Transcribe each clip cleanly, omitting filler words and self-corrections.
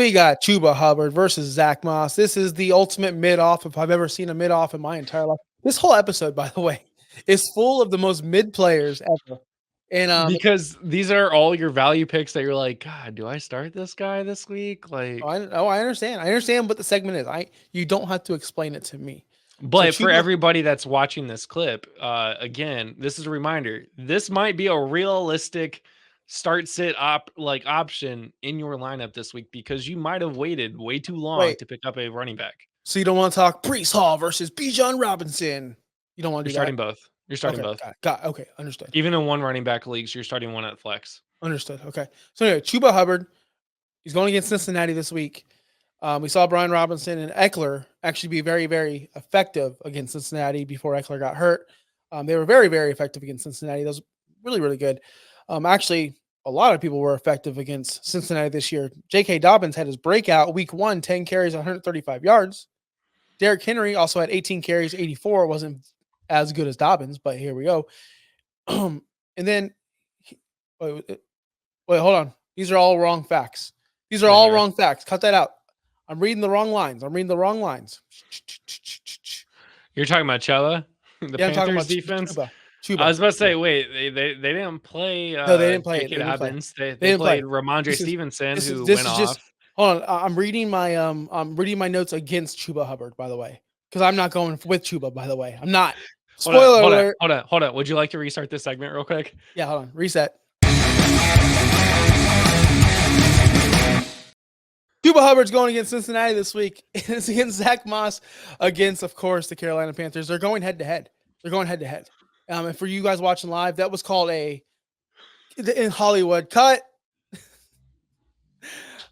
We got Chuba Hubbard versus Zach Moss. This is the ultimate mid-off if I've ever seen a mid-off in my entire life. This whole episode, by the way, is full of the most mid players ever. And Because these are all your value picks that you're like, God, do I start this guy this week? Like, I understand. I understand what the segment is. You don't have to explain it to me. So but for Chuba, everybody that's watching this clip, again, this is a reminder. This might be a realistic start sit option in your lineup this week because you might have waited way too long wait. to pick up a running back. So you don't want to talk Brees Hall versus Bijan Robinson? You don't want to You're do that? starting both. You're starting Okay, both. got it. Okay, understood. Even in one running back leagues, you're starting one at flex. Understood. Okay. So anyway, Chuba Hubbard, he's going against Cincinnati this week. We saw Brian Robinson and Eckler actually be very, very effective against Cincinnati before Eckler got hurt. They were very, very effective against Cincinnati. That was really, really good. Actually, a lot of people were effective against Cincinnati this year. J.K. Dobbins had his breakout week 1, 10 carries, 135 yards. Derrick Henry also had 18 carries, 84. Wasn't as good as Dobbins, but here we go. And then, wait, hold on. These are all wrong facts. These are all wrong facts. Cut that out. I'm reading the wrong lines. You're talking about Chuba, the Panthers defense. Chuba. I was about to say, wait, they didn't play. No, they didn't play. J.K. Dobbins. They didn't played play. Ramondre Stevenson, who this went is off. just hold on. I'm reading my notes against Chuba Hubbard, by the way, because I'm not going with Chuba. By the way, I'm not. Spoiler alert. Hold on. Would you like to restart this segment real quick? Yeah, hold on. Reset. Chuba Hubbard's going against Cincinnati this week. It's against Zach Moss against, of course, the Carolina Panthers. They're going head to head. And for you guys watching live, that was called in Hollywood cut.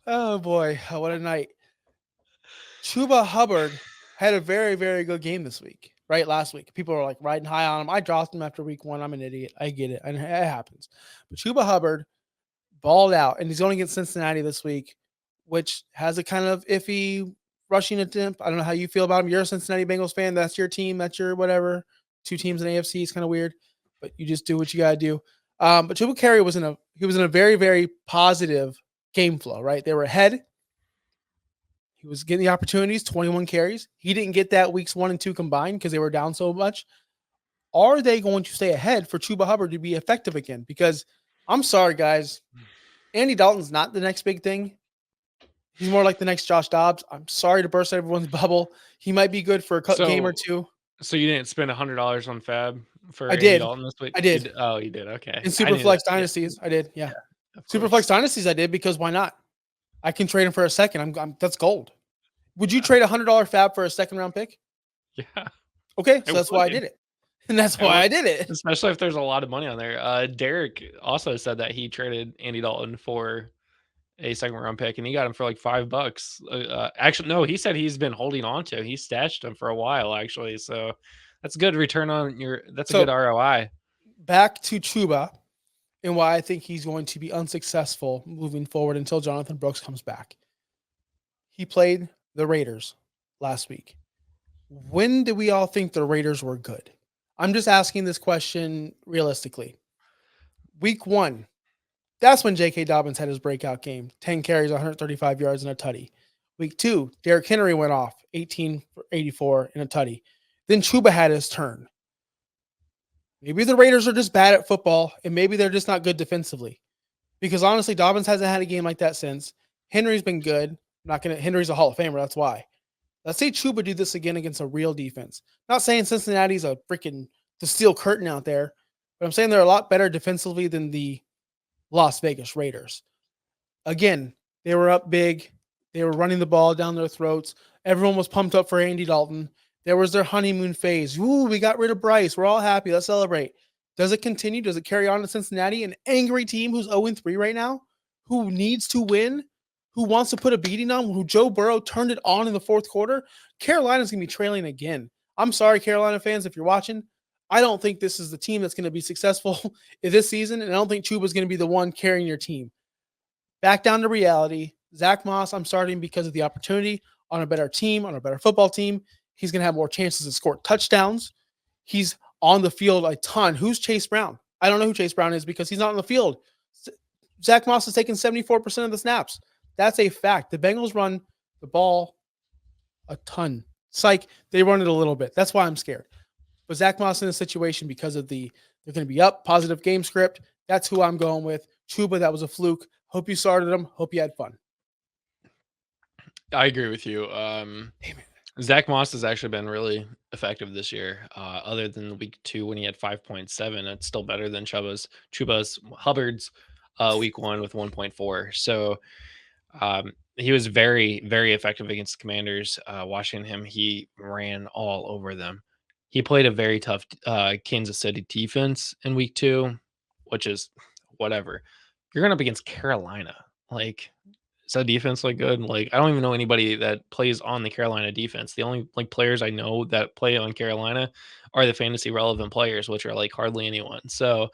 Oh boy, what a night. Chuba Hubbard had a very, very good game this week, right? Last week. People were like riding high on him. I dropped him after week 1. I'm an idiot. I get it. And it happens. But Chuba Hubbard balled out, and he's going against Cincinnati this week, which has a kind of iffy rushing attempt. I don't know how you feel about him. You're a Cincinnati Bengals fan. That's your team. That's your whatever. 2 teams in AFC is kind of weird, but you just do what you got to do. But Chuba Carey was in a very, very positive game flow, right? They were ahead. He was getting the opportunities, 21 carries. He didn't get that weeks 1 and 2 combined because they were down so much. Are they going to stay ahead for Chuba Hubbard to be effective again? Because I'm sorry, guys. Andy Dalton's not the next big thing. He's more like the next Josh Dobbs. I'm sorry to burst everyone's bubble. He might be good for a game or 2. So you didn't spend $100 on Fab for Andy Dalton this week? I did. You did. Okay. In Superflex Dynasties, I did. Yeah. Superflex Dynasties, I did because why not? I can trade him for a second. That's gold. Would you trade $100 Fab for a second round pick? Yeah. Okay, so that's why I did it. And that's why I did it. Especially if there's a lot of money on there. Derek also said that he traded Andy Dalton for a second round pick, and he got him for like $5. Actually, no, he said he's been holding on to. He stashed him for a while, actually. So that's a good return on your. That's a good ROI. Back to Chuba, and why I think he's going to be unsuccessful moving forward until Jonathan Brooks comes back. He played the Raiders last week. When did we all think the Raiders were good? I'm just asking this question realistically. Week 1. That's when J.K. Dobbins had his breakout game. 10 carries, 135 yards, and a tutty. Week 2, Derrick Henry went off. 18 for 84 and a tutty. Then Chuba had his turn. Maybe the Raiders are just bad at football, and maybe they're just not good defensively. Because honestly, Dobbins hasn't had a game like that since. Henry's been good. Henry's a Hall of Famer, that's why. Let's say Chuba do this again against a real defense. Not saying Cincinnati's the steel curtain out there, but I'm saying they're a lot better defensively than the Las Vegas Raiders. Again, they were up big. They were running the ball down their throats. Everyone was pumped up for Andy Dalton. There was their honeymoon phase. Ooh, we got rid of Bryce. We're all happy. Let's celebrate. Does it continue? Does it carry on to Cincinnati? An angry team who's 0-3 right now, who needs to win, who wants to put a beating on, who Joe Burrow turned it on in the 4th quarter. Carolina's going to be trailing again. I'm sorry, Carolina fans, if you're watching. I don't think this is the team that's going to be successful this season, and I don't think Chuba's going to be the one carrying your team. Back down to reality. Zach Moss, I'm starting because of the opportunity on a better team, on a better football team. He's going to have more chances to score touchdowns. He's on the field a ton. Who's Chase Brown? I don't know who Chase Brown is because he's not on the field. Zach Moss is taking 74% of the snaps. That's a fact. The Bengals run the ball a ton. Psych, they run it a little bit. That's why I'm scared. But Zach Moss in a situation because of they're going to be up, positive game script. That's who I'm going with. Chuba, that was a fluke. Hope you started him. Hope you had fun. I agree with you. Zach Moss has actually been really effective this year. Other than week 2 when he had 5.7, it's still better than Chuba Hubbard's week 1 with 1.4. So he was very, very effective against the Commanders. Watching him, he ran all over them. He played a very tough Kansas City defense in week 2, which is whatever. You're going up against Carolina. Like, is that defense like good? Like, I don't even know anybody that plays on the Carolina defense. The only like players I know that play on Carolina are the fantasy relevant players, which are like hardly anyone. So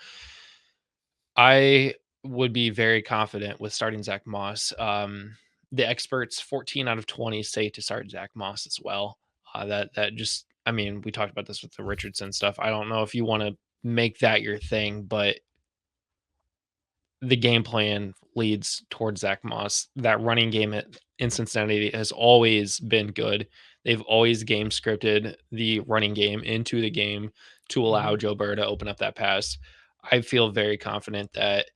I would be very confident with starting Zach Moss. The experts, 14 out of 20 say to start Zach Moss as well. That just, I mean, we talked about this with the Richardson stuff. I don't know if you want to make that your thing, but the game plan leads towards Zach Moss. That running game in Cincinnati has always been good. They've always game scripted the running game into the game to allow Joe Burrow to open up that pass. I feel very confident that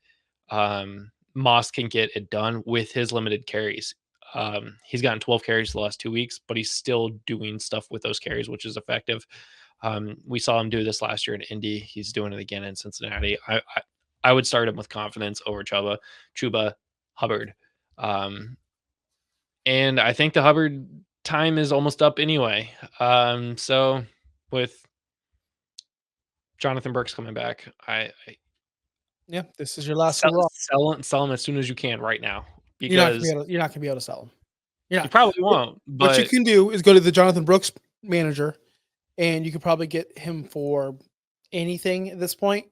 Moss can get it done with his limited carries. He's gotten 12 carries the last 2 weeks, but he's still doing stuff with those carries, which is effective. We saw him do this last year in Indy. He's doing it again in Cincinnati. I would start him with confidence over Chuba Hubbard. And I think the Hubbard time is almost up anyway. So with Jonathan Brooks coming back, Yeah, this is your last hurrah. sell him as soon as you can right now, You're not because going to be able to sell him. you probably won't. But what you can do is go to the Jonathan Brooks manager, and you could probably get him for anything at this point.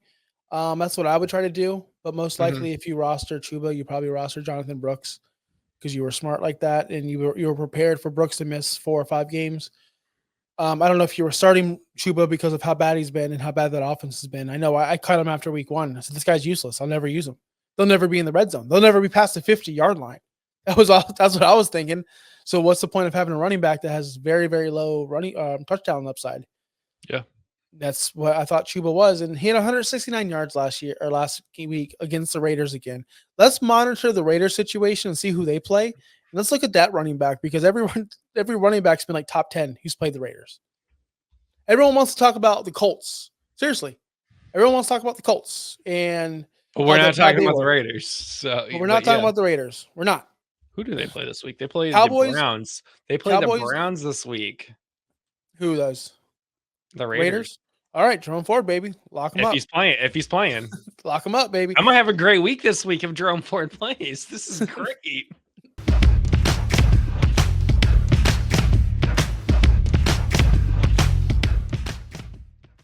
That's what I would try to do. But most likely, if you roster Chuba, you probably roster Jonathan Brooks because you were smart like that, and you were prepared for Brooks to miss 4 or 5 games. I don't know if you were starting Chuba because of how bad he's been and how bad that offense has been. I know I cut him after week 1. I said, this guy's useless. I'll never use him. They'll never be in the red zone. They'll never be past the 50-yard line. That's what I was thinking. So what's the point of having a running back that has very, very low running touchdown upside? Yeah. That's what I thought Chuba was. And he had 169 yards last week against the Raiders again. Let's monitor the Raiders situation and see who they play. And let's look at that running back, because every running back's been like top 10 who's played the Raiders. Everyone wants to talk about the Colts. Seriously. Everyone wants to talk about the Colts. But we're not talking about the Raiders. So we're not talking about the Raiders. We're not. Who do they play this week? They play Cowboys, the Browns. They play the Browns this week. Who does? The Raiders. All right, Jerome Ford, baby. Lock him up. If he's playing. Lock him up, baby. I'm going to have a great week this week if Jerome Ford plays. This is great.